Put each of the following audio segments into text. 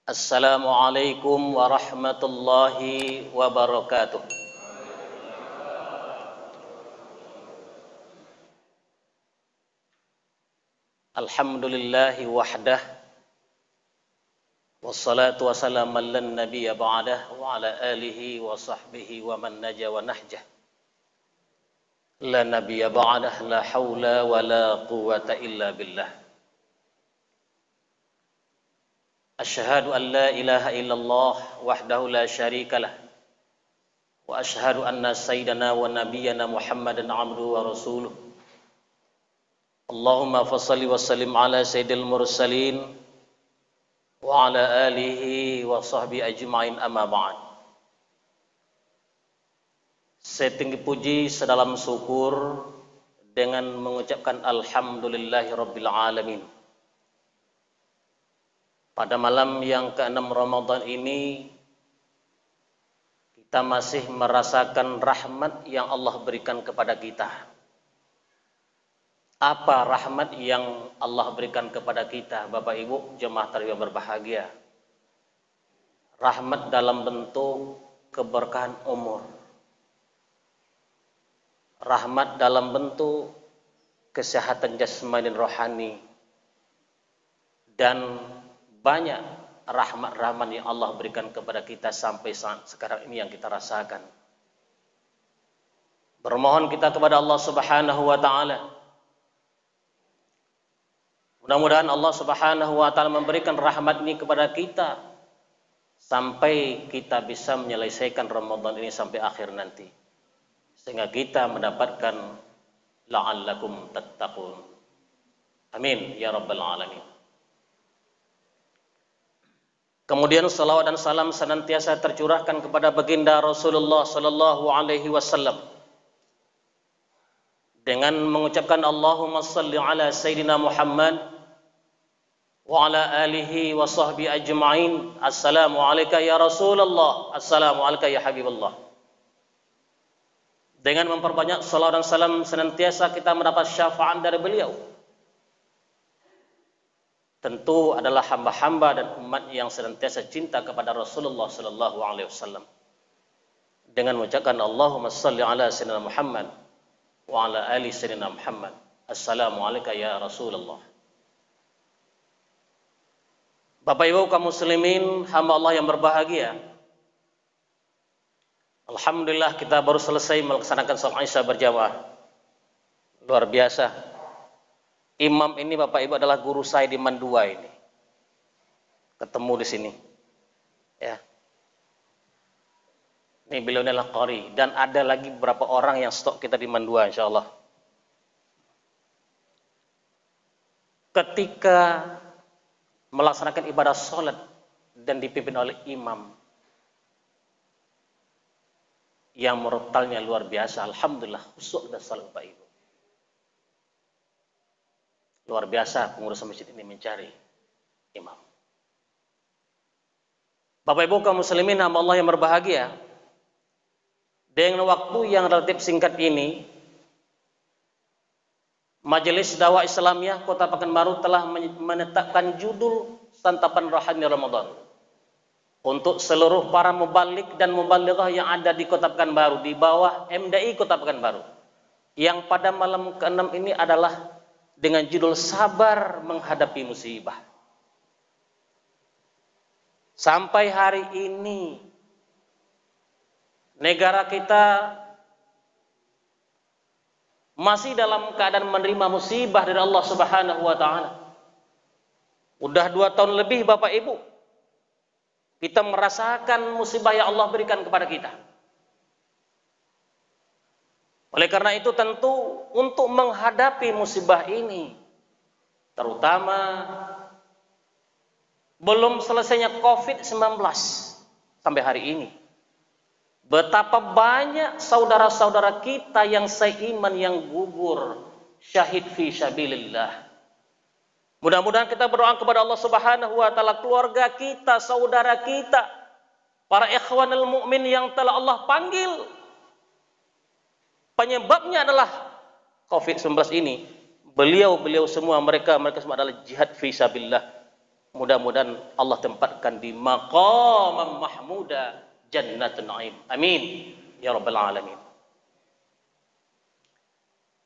Assalamualaikum warahmatullahi wabarakatuh. Alhamdulillahi wahdah, wassalatu wassalamu ala nabiyya ba'dah wa ala alihi wa sahbihi wa man naja wa nahjah. La nabiyya ba'dah, la hawla wa la quwwata illa billah. Asyhadu an la ilaha illallah wahdahu la syarikalah wa asyhadu anna sayyidana wa nabiyyana Muhammadan abduhu wa rasuluh. Allahumma fassalli wa sallim ala sayyidil mursalin wa ala alihi wa sahbihi ajma'in, amma ba'd. Setinggi puji sedalam syukur dengan mengucapkan alhamdulillahi rabbil alamin. Pada malam yang ke-6 Ramadan ini kita masih merasakan rahmat yang Allah berikan kepada kita. Apa rahmat yang Allah berikan kepada kita, Bapak Ibu jemaah tarwiyah berbahagia? Rahmat dalam bentuk keberkahan umur. Rahmat dalam bentuk kesehatan jasmani dan rohani. Dan banyak rahmat-rahmat yang Allah berikan kepada kita sampai saat sekarang ini yang kita rasakan. Bermohon kita kepada Allah Subhanahu wa taala, mudah-mudahan Allah Subhanahu wa taala memberikan rahmat ini kepada kita sampai kita bisa menyelesaikan Ramadan ini sampai akhir nanti, sehingga kita mendapatkan la'allakum tattaqun. Amin ya rabbal alamin. Kemudian salawat dan salam senantiasa tercurahkan kepada baginda Rasulullah sallallahu alaihi wasallam dengan mengucapkan Allahumma salli ala sayyidina Muhammad wa ala alihi wa sahbihi ajma'in. Assalamu alayka ya Rasulullah, assalamu alayka ya Habibullah. Dengan memperbanyak salawat dan salam senantiasa kita mendapat syafaat dari beliau. Tentu adalah hamba-hamba dan umat yang senantiasa cinta kepada Rasulullah sallallahu alaihi wasallam. Dengan mengucapkan Allahumma salli ala sayyidina Muhammad wa ala ali sayyidina Muhammad. Assalamu alayka ya Rasulullah. Bapak Ibu kaum muslimin, hamba Allah yang berbahagia. Alhamdulillah kita baru selesai melaksanakan salat Isya berjamaah. Luar biasa. Imam ini Bapak Ibu adalah guru saya di Mandua ini. Ketemu di sini. Ya. Ini beliau adalah qari dan ada lagi beberapa orang yang stok kita di Mandua insyaallah. Ketika melaksanakan ibadah salat dan dipimpin oleh imam yang murattalnya luar biasa, alhamdulillah khusyuk dan salat Bapak Ibu. Luar biasa pengurus masjid ini mencari imam. Bapak Ibu kaum muslimin hamba Allah yang berbahagia, dengan waktu yang relatif singkat ini, Majelis Dakwah Islamiyah Kota Pekanbaru telah menetapkan judul Santapan Rohani Ramadan untuk seluruh para mubalik dan mubalighah yang ada di Kota Pekanbaru di bawah MDI Kota Pekanbaru. Yang pada malam ke-6 ini adalah dengan judul Sabar Menghadapi Musibah. Sampai hari ini negara kita masih dalam keadaan menerima musibah dari Allah Subhanahu wa taala. Udah 2 tahun lebih Bapak Ibu kita merasakan musibah yang Allah berikan kepada kita. Oleh karena itu tentu untuk menghadapi musibah ini, terutama belum selesainya COVID-19 sampai hari ini, betapa banyak saudara-saudara kita yang seiman yang gugur syahid fi sabilillah. Mudah-mudahan kita berdoa kepada Allah Subhanahu wa taala, keluarga kita, saudara kita, para ikhwanul mukmin yang telah Allah panggil, penyebabnya adalah COVID-19 ini. Beliau semua mereka semua adalah jihad fi sabilillah. Mudah-mudahan Allah tempatkan di maqam mahmuda jannatun na'im. Amin ya rabbal alamin.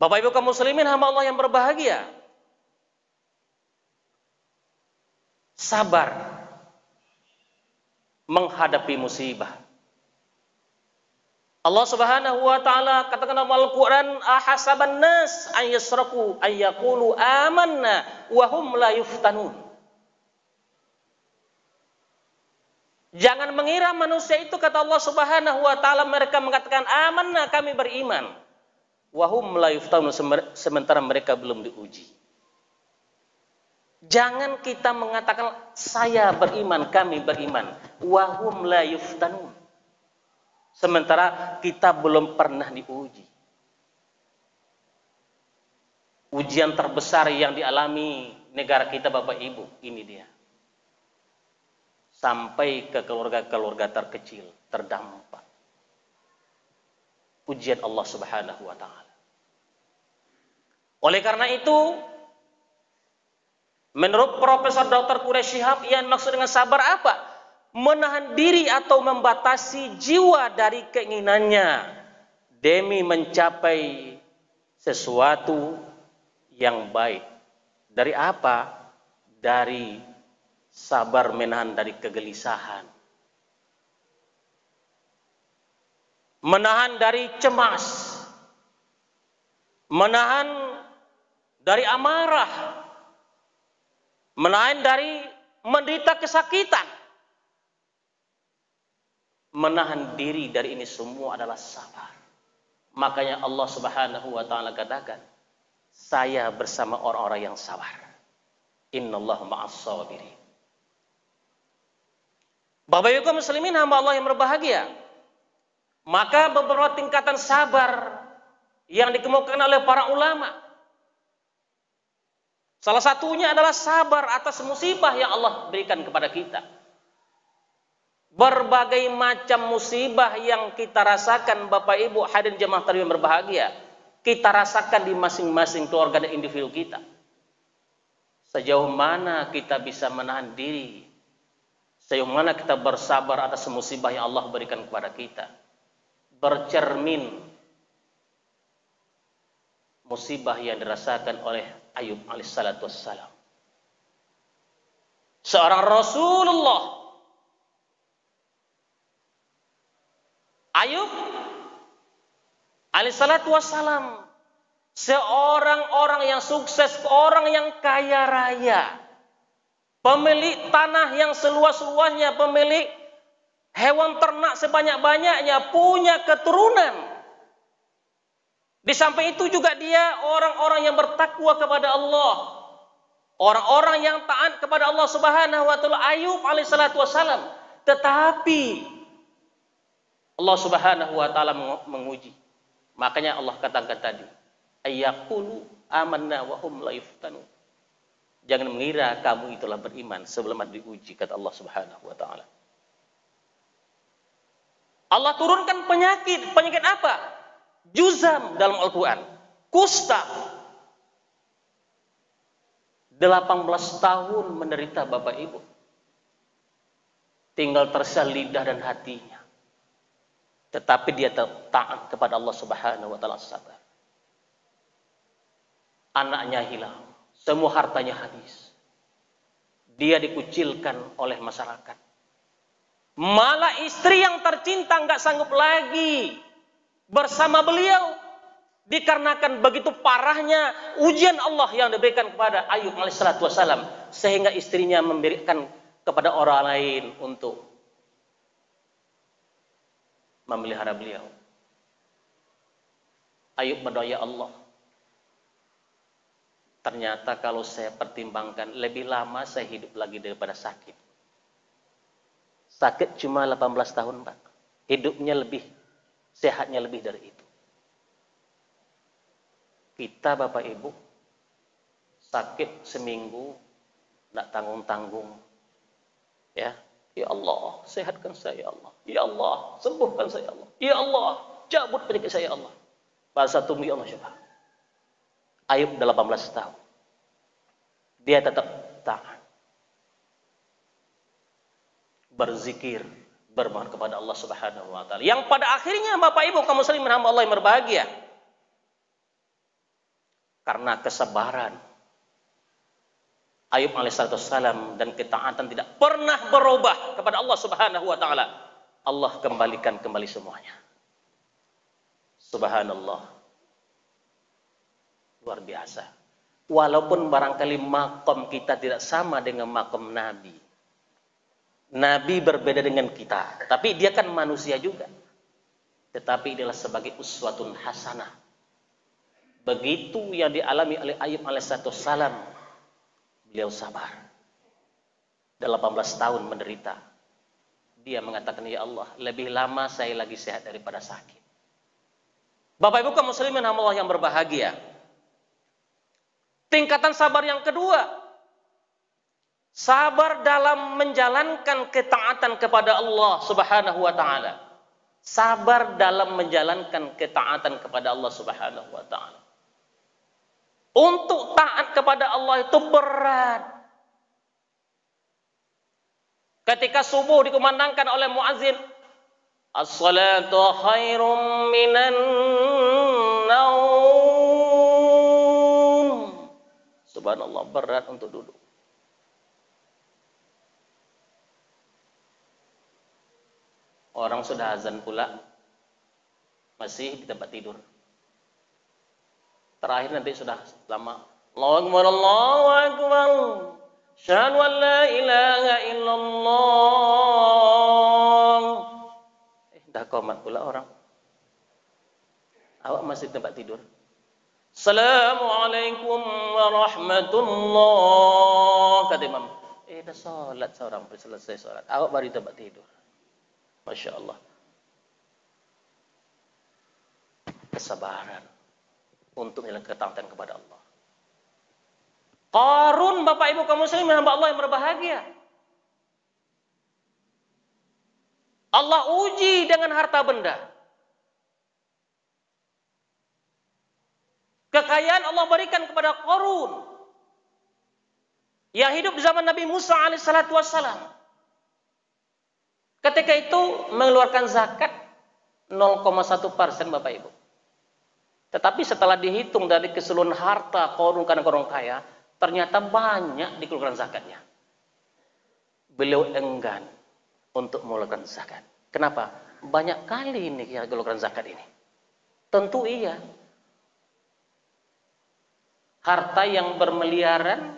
Bapak Ibu kaum muslimin hamba Allah yang berbahagia. Sabar menghadapi musibah. Allah Subhanahu wa taala katakan dalam Al-Qur'an, ahasaban nas an yasraku ay yaqulu amanna wa hum la yuftanun. Jangan mengira manusia itu, kata Allah Subhanahu wa taala, mereka mengatakan amanna, kami beriman, wa hum la yuftanun, sementara mereka belum diuji. Jangan kita mengatakan saya beriman, kami beriman, wa hum la yuftanun, sementara kita belum pernah diuji. Ujian terbesar yang dialami negara kita Bapak Ibu, ini dia. Sampai ke keluarga-keluarga terkecil terdampak. Ujian Allah Subhanahu wa taala. Oleh karena itu, menurut Profesor Dr. Quraish Shihab, yang maksud dengan sabar apa? Menahan diri atau membatasi jiwa dari keinginannya demi mencapai sesuatu yang baik. Dari apa? Dari sabar menahan dari kegelisahan, menahan dari cemas, menahan dari amarah, menahan dari menderita kesakitan. Menahan diri dari ini semua adalah sabar. Makanya Allah Subhanahu wa taala katakan, saya bersama orang-orang yang sabar. Innallaha ma'as sabirin. Bapak Ibu kaum muslimin hamba Allah yang berbahagia. Maka beberapa tingkatan sabar yang dikemukakan oleh para ulama. Salah satunya adalah sabar atas musibah yang Allah berikan kepada kita. Berbagai macam musibah yang kita rasakan Bapak Ibu hadirin jemaah taklim yang berbahagia, kita rasakan di masing-masing keluarga dan individu kita. Sejauh mana kita bisa menahan diri, sejauh mana kita bersabar atas musibah yang Allah berikan kepada kita. Bercermin musibah yang dirasakan oleh Ayub alaihissalatu wassalam, seorang Rasulullah. Ayub alaihissalatu wassalam, seorang orang yang sukses, orang yang kaya raya, pemilik tanah yang seluas-luasnya, pemilik hewan ternak sebanyak-banyaknya, punya keturunan. Di samping itu juga dia orang-orang yang bertakwa kepada Allah, orang-orang yang taat kepada Allah Subhanahu wa taala. Ayub alaihissalatu wassalam, tetapi Allah Subhanahu wa taala menguji. Makanya Allah katakan tadi, ayyaqulu amanna wa hum la yuftanun. Jangan mengira kamu itulah beriman sebelum diuji, kata Allah Subhanahu wa taala. Allah turunkan penyakit. Penyakit apa? Juzam dalam Al-Quran. Kusta. 18 tahun menderita Bapak Ibu. Tinggal tersisa lidah dan hatinya. Tetapi dia taat kepada Allah Subhanahu wa taala, sabar. Anaknya hilang, semua hartanya habis. Dia dikucilkan oleh masyarakat. Malah istri yang tercinta nggak sanggup lagi bersama beliau, dikarenakan begitu parahnya ujian Allah yang diberikan kepada Ayub alaihissalatu wassalam, sehingga istrinya memberikan kepada orang lain untuk memelihara beliau. Ayub berdoa, ya Allah, ternyata kalau saya pertimbangkan, lebih lama saya hidup lagi daripada sakit. Sakit cuma 18 tahun, Pak. Hidupnya lebih, sehatnya lebih dari itu. Kita Bapak Ibu sakit seminggu tidak tanggung-tanggung, ya. Ya Allah, sehatkan saya, ya Allah. Ya Allah, sembuhkan saya, ya Allah. Ya Allah, cabut penyakit saya, ya Allah. Pada saat tunggu, ya Allah, coba. Ayub 18 tahun. Dia tetap taat. berzikir, bermohon kepada Allah Subhanahu wa taala. Yang pada akhirnya Bapak Ibu kaum muslimin hamba Allah yang berbahagia, karena kesabaran Ayub alaihissalam dan ketaatan tidak pernah berubah kepada Allah Subhanahu wa taala, Allah kembalikan kembali semuanya. Subhanallah. Luar biasa. Walaupun barangkali makom kita tidak sama dengan makom Nabi. Nabi berbeda dengan kita, tapi dia kan manusia juga. Tetapi inilah sebagai uswatun hasanah. Begitu yang dialami oleh Ayub alaihissalam, beliau sabar. 18 tahun menderita. Dia mengatakan, ya Allah, lebih lama saya lagi sehat daripada sakit. Bapak Ibu kaum muslimin Allah yang berbahagia. Tingkatan sabar yang kedua, sabar dalam menjalankan ketaatan kepada Allah Subhanahu wa taala. Sabar dalam menjalankan ketaatan kepada Allah Subhanahu wa taala. Untuk taat kepada Allah itu berat. Ketika subuh dikumandangkan oleh muazin, as-salatu khairum minan naum. Subhanallah, berat untuk duduk. Orang sudah azan pula, masih di tempat tidur. Terakhir nanti sudah lama. Allahu Akbar, Allahu Akbar. Syahadu an la ilaha illallah. Dah qomat pula orang. Awak masih di tempat tidur. Assalamualaikum warahmatullah. Kata imam. Dah solat seorang, selesai solat. Awak baru di tempat tidur. Masya Allah. Kesabaran untuk menjalankan ketaatan kepada Allah. Qarun, Bapak Ibu kaum muslimin hamba Allah yang berbahagia. Allah uji dengan harta benda. Kekayaan Allah berikan kepada Qarun yang hidup di zaman Nabi Musa alaihissalatu wassalam. Ketika itu mengeluarkan zakat 0,1% Bapak Ibu. Tetapi setelah dihitung dari keseluruhan harta Qarun karena orang kaya, ternyata banyak dikeluarkan zakatnya. Beliau enggan untuk mengeluarkan zakat. Kenapa? Banyak kali ini yang dikeluarkan zakat ini. Tentu iya. Harta yang bermiliaran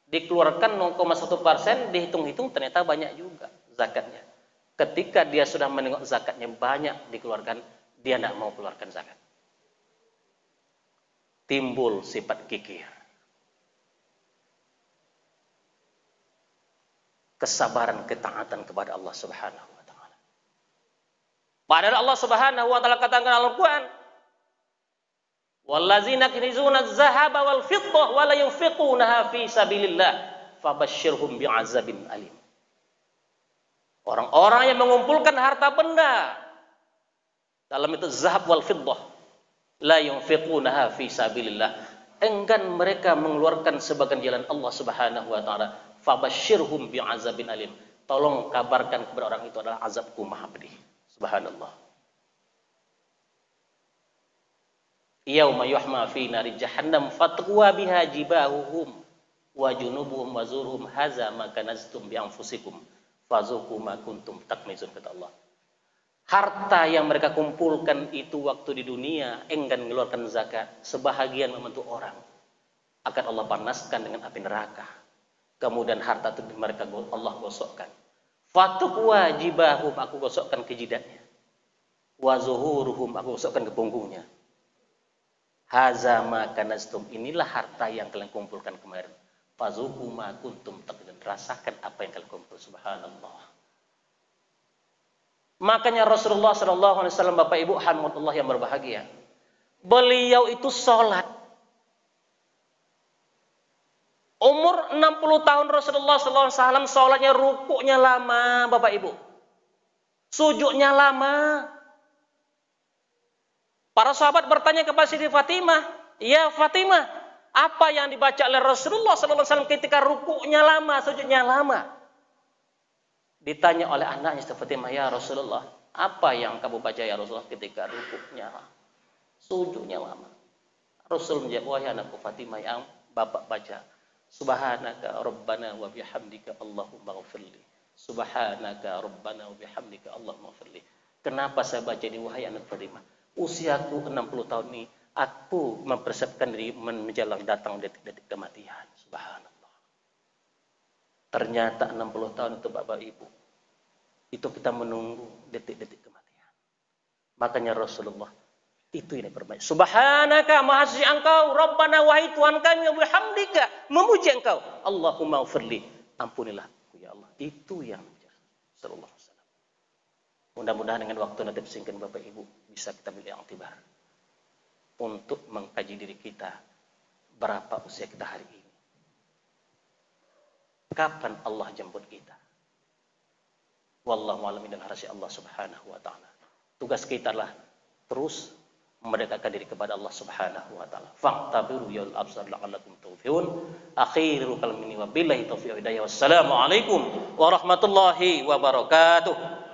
dikeluarkan 0,1%, dihitung-hitung ternyata banyak juga zakatnya. Ketika dia sudah menengok zakatnya banyak dikeluarkan, dia tidak mau keluarkan zakat. Timbul sifat kikir. Kesabaran ketaatan kepada Allah Subhanahu wa taala. Padahal Allah Subhanahu wa taala katakan dalam Al-Qur'an, "Wallazina yaknizuna adh-dhahaba wal fiddah wa la yunfiqunaha fi sabilillah, fabashshirhum bi'adzabin alim." Orang-orang yang mengumpulkan harta benda, dalam itu zahab wal fiddah, la yunfiqunaha fi sabilillah, enggan mereka mengeluarkan sebagian jalan Allah Subhanahu wa taala, fabashshirhum bi'adzabin alim. Tolong kabarkan kepada orang itu adalah azabku maha pedih. Subhanallah. Yauma yuhma fi nari jahannam fatwa biha jibahuhum wa junubuhum wa zuruhum hadza ma kanaztum bi anfusikum fazuqu ma kuntum taknizun, kata Allah. Harta yang mereka kumpulkan itu waktu di dunia enggan mengeluarkan zakat, sebahagian membantu orang akan Allah panaskan dengan api neraka. Kemudian harta itu mereka Allah gosokkan. Fatuqwa jibahum, aku gosokkan ke jidatnya. Wa zuhuruhum, aku gosokkan ke punggungnya. Haza ma kanastum, inilah harta yang kalian kumpulkan kemarin. Fazuqu ma kuntum taknizun, rasakan apa yang kalian kumpul. Subhanallah. Makanya Rasulullah SAW, Bapak Ibu hamdulillah yang berbahagia, beliau itu sholat. Umur 60 tahun Rasulullah SAW, sholatnya rukuknya lama Bapak Ibu. Sujudnya lama. Para sahabat bertanya kepada Siti Fatimah, ya Fatimah, apa yang dibaca oleh Rasulullah SAW ketika rukuknya lama, sujudnya lama? Ditanya oleh anaknya Fatimah, ya Rasulullah, apa yang kamu baca ya Rasulullah ketika rukuknya, sujudnya lama? Rasul menjawab, wahai anakku Fatimah, yang bapak baca, Subhanaka Rabbana wa bihamdika Allahumma ghafirli. Subhanaka Rabbana wa bihamdika Allahumma ghafirli. Kenapa saya baca ini, wahai anak Fatimah? Usiaku 60 tahun ini, aku mempersiapkan diri menjelang datang detik-detik kematian. Subhanallah. Ternyata 60 tahun itu Bapak Ibu, itu kita menunggu detik-detik kematian. Makanya Rasulullah itu yang perbaiki. Subhanaka, maha suci Engkau, Rabbana, wahai Tuhan kami, wa bihamdika, memuji Engkau, Allahumma ghfirli, ampunilah aku ya Allah. Itu yang sallallahu alaihi wasallam. Mudah-mudahan dengan waktu nanti singkat Bapak Ibu bisa kita ambil i'tibar untuk mengkaji diri kita, berapa usia kita hari ini. Kapan Allah jemput kita? Wallahu a'lam bishawab, rahasia Allah Subhanahu wa taala. Tugas kita adalah terus mendekatkan diri kepada Allah Subhanahu wa taala. Fa'tabiru ya al-absar la'allakum tawfiqun. Akhiru kalmini wa billahi taufiq wa hidayah. Wassalamu alaikum warahmatullahi wabarakatuh.